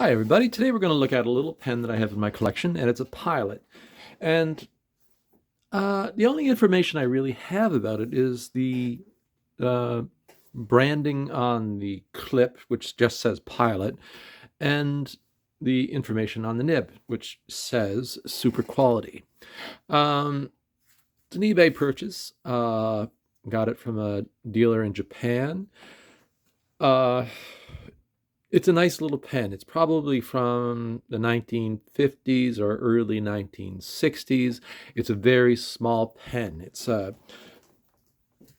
Hi, everybody. Today we're going to look at a little pen that I have in my collection, and it's a Pilot. And the only information I really have about it is the uh, branding on the clip, which just says Pilot, and the information on the nib, which says super quality. It's an eBay purchase. Got it from a dealer in Japan. Uh, It's a nice little pen. It's probably from the 1950s or early 1960s. It's a very small pen. It's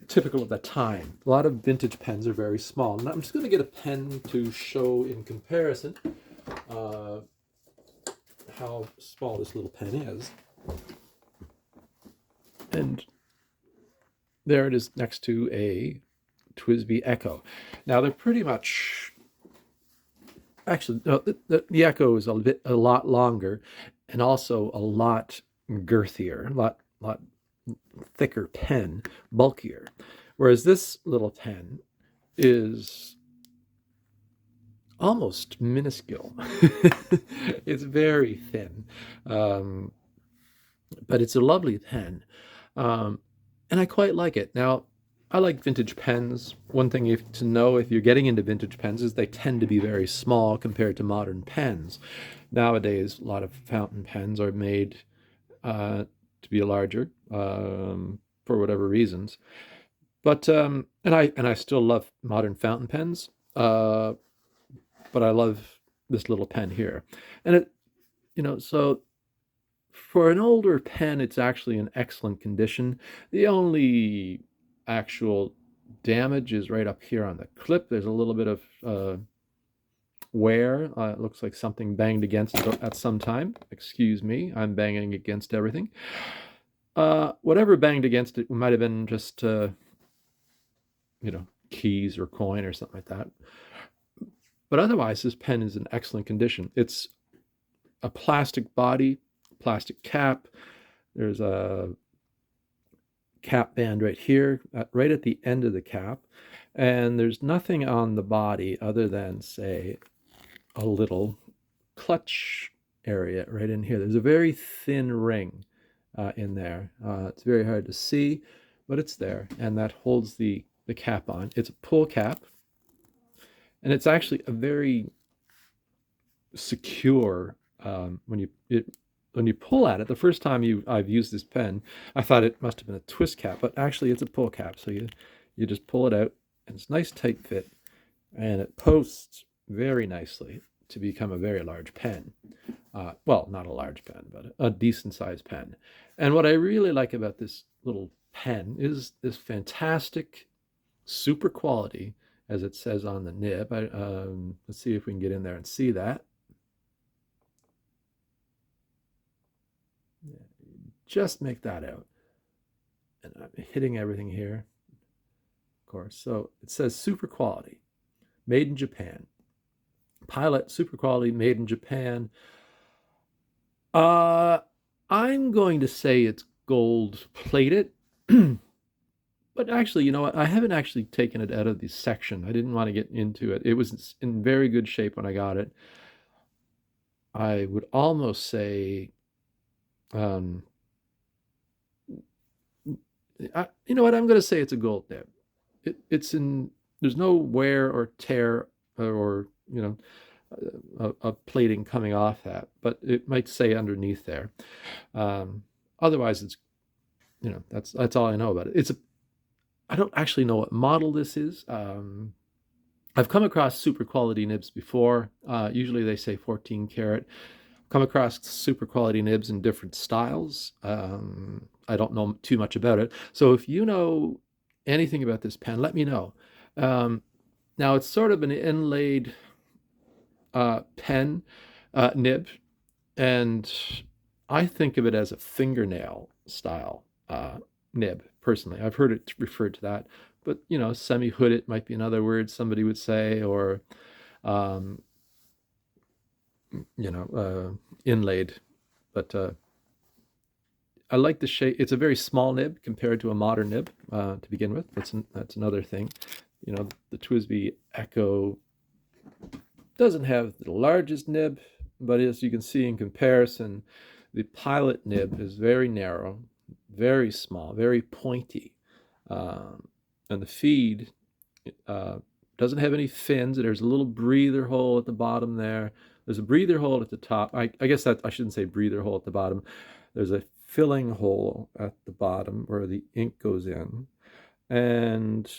typical of the time. A lot of vintage pens are very small. And I'm just going to get a pen to show in comparison uh, how small this little pen is. And there it is next to a TWSBI Echo. Now they're pretty much actually no, the Echo is a lot longer and also a lot girthier, a lot thicker pen, bulkier. Whereas this little pen is almost minuscule. It's very thin, um, but it's a lovely pen, um, and I quite like it. Now, I like vintage pens. One thing you have to know if you're getting into vintage pens is they tend to be very small compared to modern pens. Nowadays, a lot of fountain pens are made to be larger for whatever reasons. But and I still love modern fountain pens, but I love this little pen here, and so for an older pen, it's actually in excellent condition. The only actual damage is right up here on the clip. There's a little bit of wear. It looks like something banged against it at some time. Excuse me, I'm banging against everything. Whatever banged against it might have been just keys or coin or something like that. But otherwise, this pen is in excellent condition. It's a plastic body, plastic cap. There's a cap band right here, right at the end of the cap. And there's nothing on the body other than, say, a little clutch area right in here. There's a very thin ring in there. It's very hard to see, but it's there, and that holds the cap on. It's a pull cap, and it's actually a very secure when you pull at it. The first time I've used this pen, I thought it must have been a twist cap, but actually it's a pull cap. So you just pull it out, and it's nice tight fit, and it posts very nicely to become a very large pen. Well, not a large pen, but a decent sized pen. And what I really like about this little pen is this fantastic super quality, as it says on the nib. Let's see if we can get in there and see that. Just make that out. And I'm hitting everything here, of course. So it says super quality, made in Japan. Pilot super quality, made in Japan. I'm going to say it's gold plated. But actually, you know what? I haven't actually taken it out of the section. I didn't want to get into it. It was in very good shape when I got it. I would almost say, um, you know what? I'm going to say it's a gold nib. It's in. There's no wear or tear or a plating coming off that, but it might say underneath there. Otherwise, it's that's all I know about it. I don't actually know what model this is. I've come across super quality nibs before. Usually they say 14 karat. Come across super quality nibs in different styles. I don't know too much about it. So if you know anything about this pen, let me know. Um, Now it's sort of an inlaid pen nib, and I think of it as a fingernail style nib personally. I've heard it referred to that, but semi-hooded might be another word somebody would say, or um, inlaid. But I like the shape. It's a very small nib compared to a modern nib to begin with. That's another thing. The TWSBI Echo Doesn't have the largest nib, but as you can see in comparison, the Pilot nib is very narrow, very small, very pointy. Um, and the feed uh, doesn't have any fins. There's a little breather hole at the bottom there. There's a breather hole at the top. I guess that I shouldn't say breather hole at the bottom. There's a filling hole at the bottom where the ink goes in. And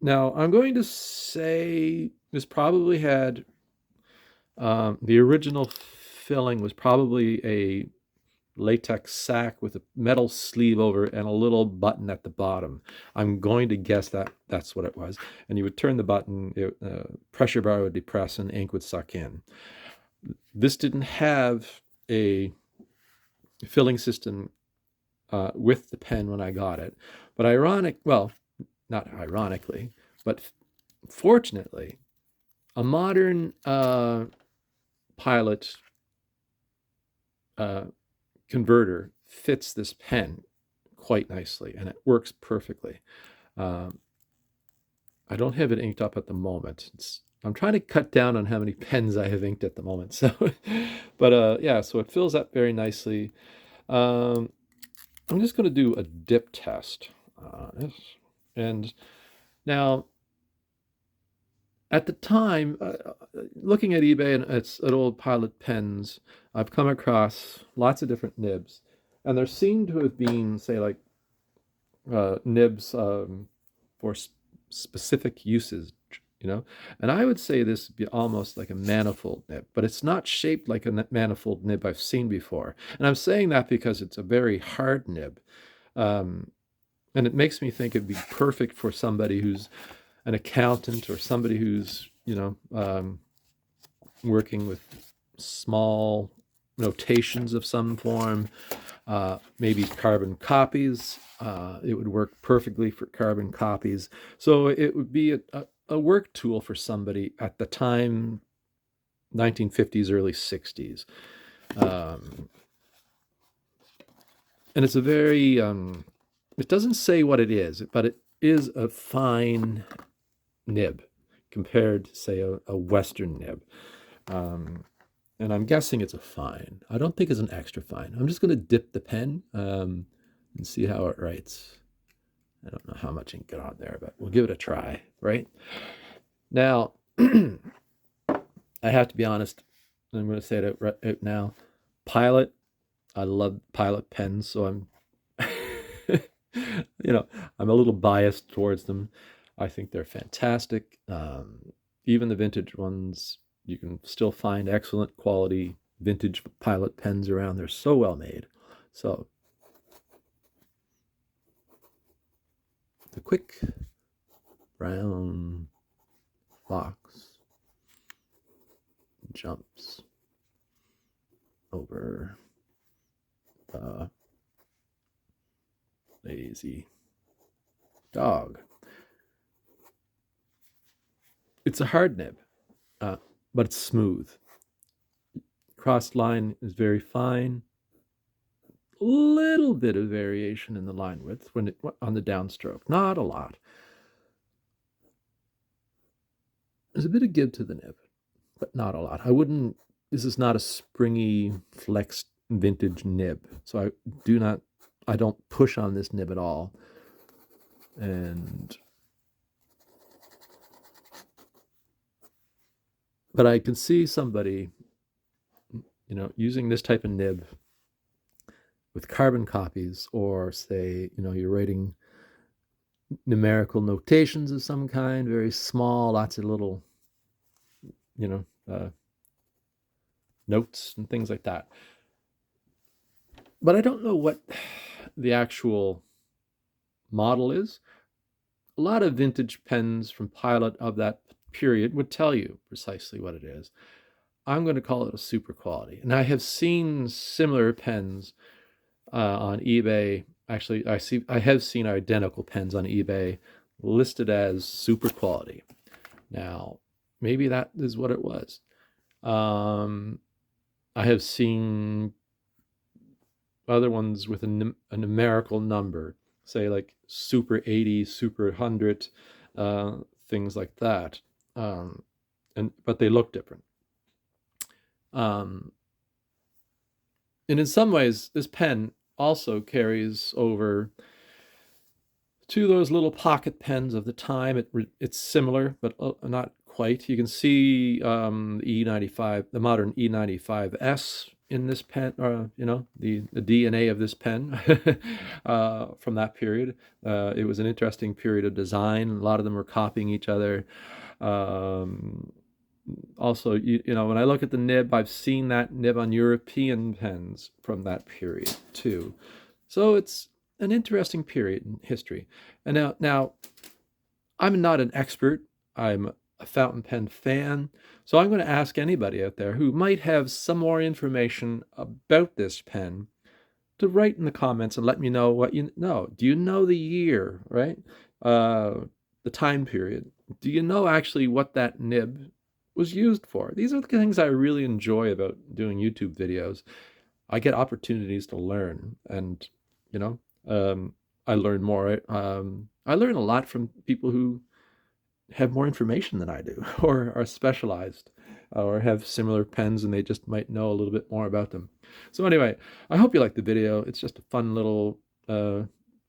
now I'm going to say this probably had the original filling was probably a latex sack with a metal sleeve over it and a little button at the bottom. I'm going to guess that that's what it was. And you would turn the button, pressure bar would depress, and ink would suck in. This didn't have a filling system with the pen when I got it. But not ironically, but fortunately, a modern Pilot converter fits this pen quite nicely, and it works perfectly. Um, I don't have it inked up at the moment. I'm trying to cut down on how many pens I have inked at the moment. So, but yeah, so it fills up very nicely. Um, I'm just going to do a dip test on this. And now, at the time, looking at eBay and at old Pilot pens, I've come across lots of different nibs, and there seem to have been, say, like nibs for specific uses, you know. And I would say this would be almost like a manifold nib, but it's not shaped like a manifold nib I've seen before. And I'm saying that because it's a very hard nib, um, and it makes me think it'd be perfect for somebody who's an accountant or somebody who's working with small notations of some form, maybe carbon copies. It would work perfectly for carbon copies. So it would be a work tool for somebody at the time, 1950s, early 60s. And it's a very, it doesn't say what it is, but it is a fine nib compared to, say, a Western nib. And I'm guessing it's a fine. I don't think it's an extra fine. I'm just going to dip the pen and see how it writes. I don't know how much ink got on there, but we'll give it a try, right? Now, I have to be honest. I'm going to say it out now. Pilot, I love Pilot pens, so I'm, I'm a little biased towards them. I think they're fantastic. Even the vintage ones, you can still find excellent quality vintage Pilot pens around. They're so well made. So the quick brown fox jumps over the lazy dog. It's a hard nib, but it's smooth. Crossed line is very fine. Little bit of variation in the line width on the downstroke, not a lot. There's a bit of give to the nib, but not a lot. This is not a springy flex vintage nib, so I don't push on this nib at all. But I can see somebody, using this type of nib with carbon copies, or say, you're writing numerical notations of some kind, very small, lots of little, notes and things like that. But I don't know what the actual model is. A lot of vintage pens from Pilot of that period would tell you precisely what it is. I'm going to call it a super quality. And I have seen similar pens on eBay. Actually, I have seen identical pens on eBay listed as super quality. Now, maybe that is what it was. I have seen other ones with a numerical number, say like super 80, super 100, things like that. but they look different. And in some ways, this pen also carries over to those little pocket pens of the time. It's similar, but not quite. You can see E95, the modern E95S in this pen, the DNA of this pen from that period. It was an interesting period of design. A lot of them were copying each other. Also, when I look at the nib, I've seen that nib on European pens from that period too. So it's an interesting period in history. And now I'm not an expert. I'm a fountain pen fan. So I'm going to ask anybody out there who might have some more information about this pen to write in the comments and let me know what you know. Do you know the year, right? The time period. Do you know actually what that nib was used for? These are the things I really enjoy about doing YouTube videos. I get opportunities to learn, and I learn more. I learn a lot from people who have more information than I do, or are specialized, or have similar pens, and they just might know a little bit more about them. So anyway, I hope you liked the video. It's just a fun little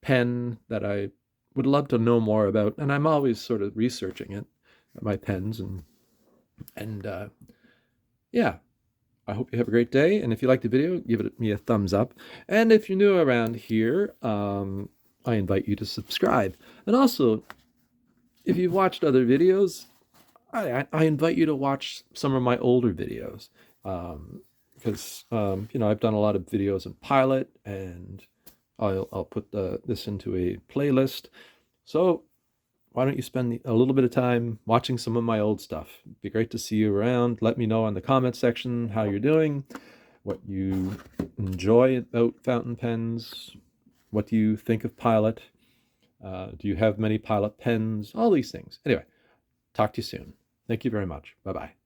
pen that I would love to know more about, and I'm always sort of researching it, my pens, and yeah. I hope you have a great day, and if you liked the video, give me a thumbs up. And if you're new around here, I invite you to subscribe. And also, if you've watched other videos, I invite you to watch some of my older videos, because I've done a lot of videos in Pilot, and I'll put this into a playlist. So why don't you spend a little bit of time watching some of my old stuff? It'd be great to see you around. Let me know in the comment section how you're doing, what you enjoy about fountain pens, what do you think of Pilot, do you have many Pilot pens, all these things. Anyway, talk to you soon. Thank you very much. Bye-bye.